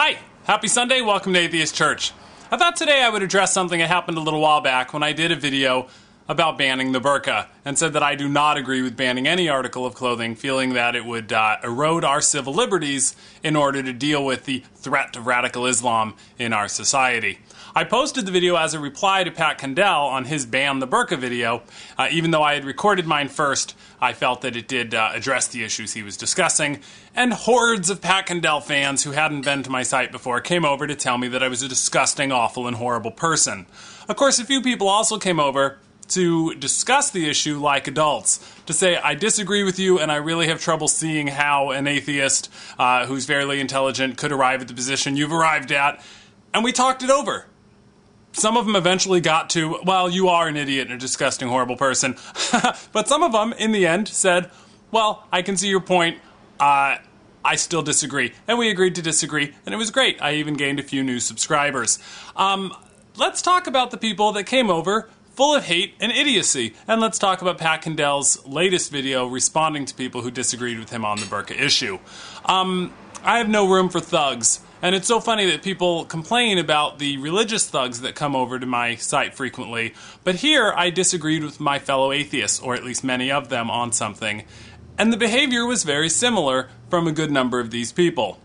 Hi, happy Sunday, welcome to Atheist Church. I thought today I would address something that happened a little while back when I did a video about banning the burka, and said that I do not agree with banning any article of clothing, feeling that it would erode our civil liberties in order to deal with the threat of radical Islam in our society. I posted the video as a reply to Pat Condell on his Ban the Burka video. Even though I had recorded mine first, I felt that it did address the issues he was discussing, and hordes of Pat Condell fans who hadn't been to my site before came over to tell me that I was a disgusting, awful, and horrible person. Of course, a few people also came over to discuss the issue like adults, to say, I disagree with you and I really have trouble seeing how an atheist who's fairly intelligent could arrive at the position you've arrived at, and we talked it over. Some of them eventually got to, well, you are an idiot and a disgusting, horrible person. But some of them, in the end, said, well, I can see your point. I still disagree. And we agreed to disagree, and it was great. I even gained a few new subscribers. Let's talk about the people that came over full of hate and idiocy. And let's talk about Pat Condell's latest video responding to people who disagreed with him on the burka issue. I have no room for thugs. And it's so funny that people complain about the religious thugs that come over to my site frequently, but here I disagreed with my fellow atheists, or at least many of them, on something, and the behavior was very similar from a good number of these people.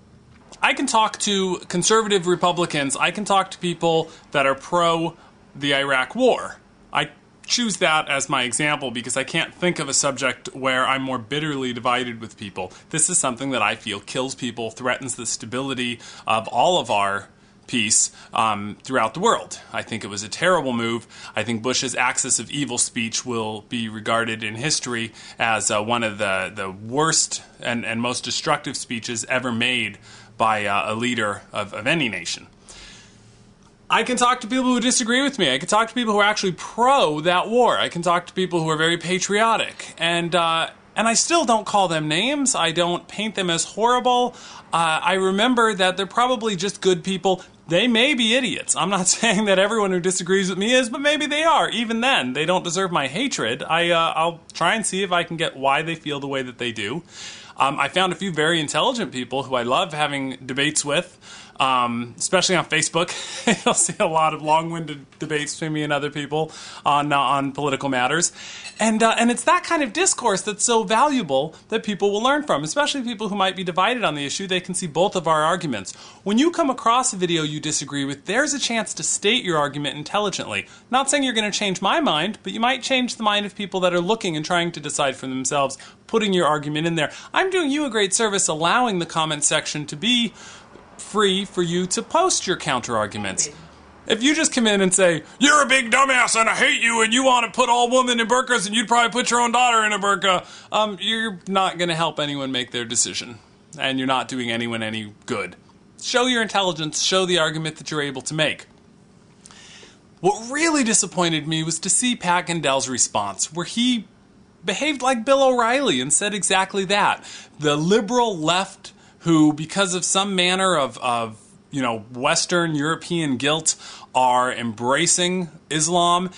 I can talk to conservative Republicans, I can talk to people that are pro the Iraq War. I choose that as my example because I can't think of a subject where I'm more bitterly divided with people. This is something that I feel kills people, threatens the stability of all of our peace throughout the world. I think it was a terrible move. I think Bush's Axis of Evil speech will be regarded in history as one of the worst and most destructive speeches ever made by a leader of any nation. I can talk to people who disagree with me. I can talk to people who are actually pro that war. I can talk to people who are very patriotic. And I still don't call them names. I don't paint them as horrible. I remember that they're probably just good people. They may be idiots. I'm not saying that everyone who disagrees with me is, but maybe they are. Even then, they don't deserve my hatred. I'll try and see if I can get why they feel the way that they do. I found a few very intelligent people who I love having debates with. Especially on Facebook. You'll see a lot of long-winded debates between me and other people on political matters. And it's that kind of discourse that's so valuable that people will learn from, especially people who might be divided on the issue. They can see both of our arguments. When you come across a video you disagree with, there's a chance to state your argument intelligently. Not saying you're going to change my mind, but you might change the mind of people that are looking and trying to decide for themselves, putting your argument in there. I'm doing you a great service allowing the comment section to be free for you to post your counter-arguments. If you just come in and say, you're a big dumbass and I hate you and you want to put all women in burqas and you'd probably put your own daughter in a burqa, you're not going to help anyone make their decision. And you're not doing anyone any good. Show your intelligence, show the argument that you're able to make. What really disappointed me was to see Pat Condell's response, where he behaved like Bill O'Reilly and said exactly that. The liberal left who, because of some manner of Western European guilt, are embracing Islam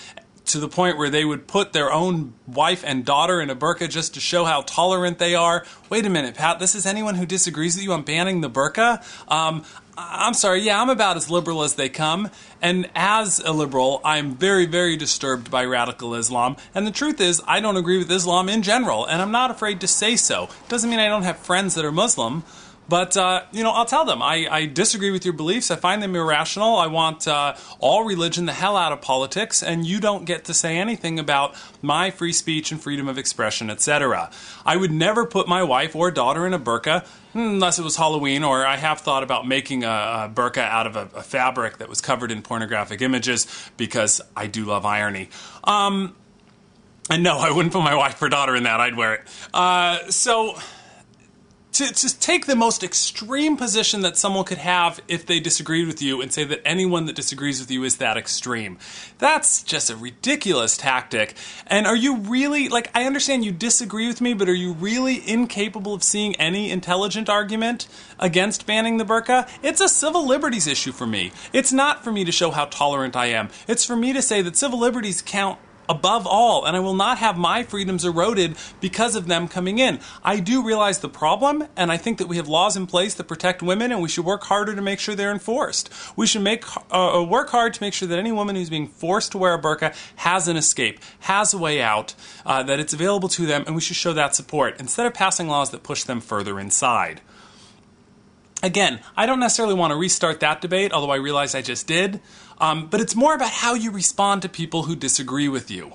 to the point where they would put their own wife and daughter in a burqa just to show how tolerant they are. Wait a minute, Pat, this is anyone who disagrees with you on banning the burqa? I'm sorry, yeah, I'm about as liberal as they come. And as a liberal, I'm very, very disturbed by radical Islam. And the truth is, I don't agree with Islam in general, and I'm not afraid to say so. Doesn't mean I don't have friends that are Muslim. But, I'll tell them, I disagree with your beliefs, I find them irrational, I want all religion the hell out of politics, and you don't get to say anything about my free speech and freedom of expression, etc. I would never put my wife or daughter in a burqa, unless it was Halloween, or I have thought about making a burqa out of a fabric that was covered in pornographic images, because I do love irony. And no, I wouldn't put my wife or daughter in that, I'd wear it. To take the most extreme position that someone could have if they disagreed with you and say that anyone that disagrees with you is that extreme. That's just a ridiculous tactic. And are you really, I understand you disagree with me, but are you really incapable of seeing any intelligent argument against banning the burqa? It's a civil liberties issue for me. It's not for me to show how tolerant I am. It's for me to say that civil liberties count above all, and I will not have my freedoms eroded because of them coming in. I do realize the problem, and I think that we have laws in place that protect women, and we should work harder to make sure they're enforced. We should work hard to make sure that any woman who's being forced to wear a burqa has an escape, has a way out, that it's available to them, and we should show that support instead of passing laws that push them further inside. Again, I don't necessarily want to restart that debate, although I realize I just did, but it's more about how you respond to people who disagree with you.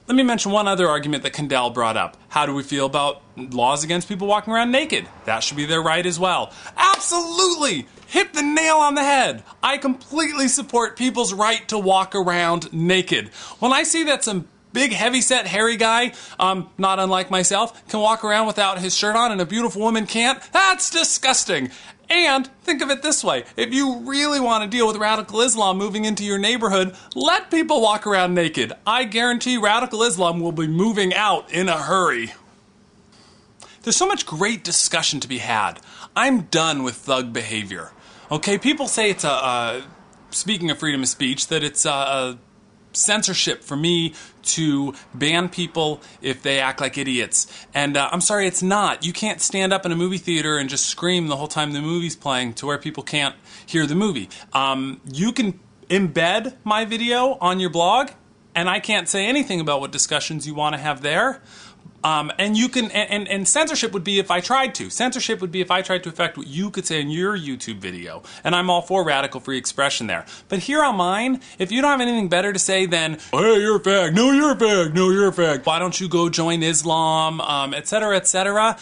Let me mention one other argument that Kendall brought up. How do we feel about laws against people walking around naked? That should be their right as well. Absolutely! Hit the nail on the head. I completely support people's right to walk around naked. When I see that some big, heavy-set, hairy guy, not unlike myself, can walk around without his shirt on and a beautiful woman can't, that's disgusting. And think of it this way, if you really want to deal with radical Islam moving into your neighborhood, let people walk around naked. I guarantee radical Islam will be moving out in a hurry. There's so much great discussion to be had. I'm done with thug behavior. Okay, people say it's speaking of freedom of speech, that it's a censorship for me to ban people if they act like idiots. And I'm sorry, it's not. You can't stand up in a movie theater and just scream the whole time the movie's playing to where people can't hear the movie. You can embed my video on your blog, and I can't say anything about what discussions you want to have there. And you can, and censorship would be if I tried to. Censorship would be if I tried to affect what you could say in your YouTube video. And I'm all for radical free expression there. But here on mine, if you don't have anything better to say than, hey, you're a fag, no, you're a fag, no, you're a fag, why don't you go join Islam, etc., etc.,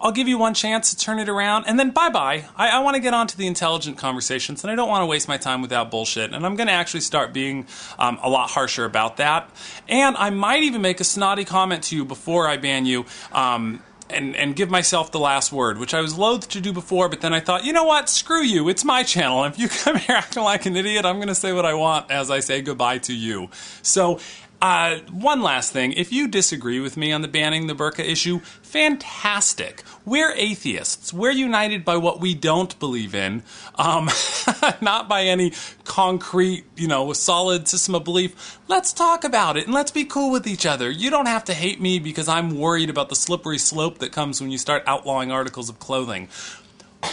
I'll give you one chance to turn it around, and then bye-bye. I want to get on to the intelligent conversations, and I don't want to waste my time without bullshit, and I'm going to actually start being a lot harsher about that. And I might even make a snotty comment to you before I ban you, and give myself the last word, which I was loath to do before, but then I thought, you know what, screw you, it's my channel, and if you come here acting like an idiot, I'm going to say what I want as I say goodbye to you. So, one last thing, if you disagree with me on the banning the burqa issue, fantastic. We're atheists. We're united by what we don't believe in, not by any concrete, solid system of belief. Let's talk about it and let's be cool with each other. You don't have to hate me because I'm worried about the slippery slope that comes when you start outlawing articles of clothing.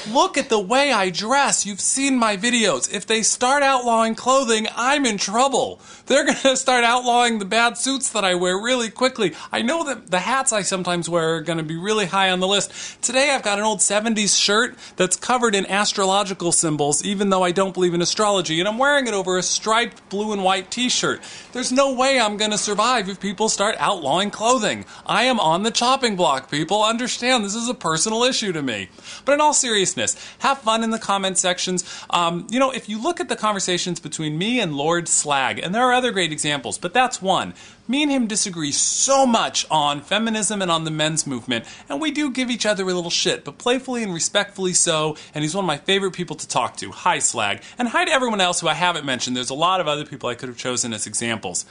Look at the way I dress. You've seen my videos. If they start outlawing clothing, I'm in trouble. They're going to start outlawing the bad suits that I wear really quickly. I know that the hats I sometimes wear are going to be really high on the list. Today I've got an old 70s shirt that's covered in astrological symbols, even though I don't believe in astrology, and I'm wearing it over a striped blue and white t-shirt. There's no way I'm going to survive if people start outlawing clothing. I am on the chopping block, people. Understand, this is a personal issue to me. But in all seriousness, have fun in the comment sections. If you look at the conversations between me and Lord Slag, and there are other great examples, but that's one. Me and him disagree so much on feminism and on the men's movement, and we do give each other a little shit, but playfully and respectfully so, and he's one of my favorite people to talk to. Hi, Slag. And hi to everyone else who I haven't mentioned. There's a lot of other people I could have chosen as examples.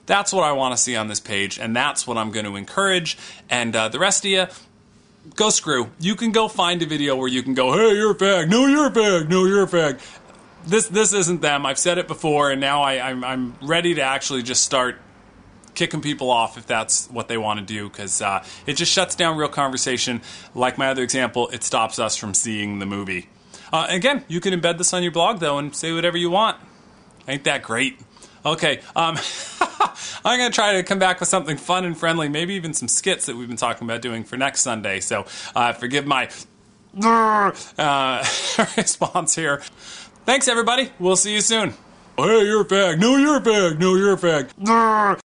That's what I want to see on this page, and that's what I'm going to encourage, and the rest of you, go screw. You can go find a video where you can go, hey, you're a fag, no, you're a fag, no, you're a fag. This isn't them. I've said it before, and now I'm ready to actually just start kicking people off if that's what they want to do, because it just shuts down real conversation. Like my other example, it stops us from seeing the movie. Again, you can embed this on your blog, though, and say whatever you want. Ain't that great? Okay, I'm going to try to come back with something fun and friendly, maybe even some skits that we've been talking about doing for next Sunday, so forgive my response here. Thanks, everybody. We'll see you soon. Hey, you're a fag. No, you're a fag. No, you're a fag.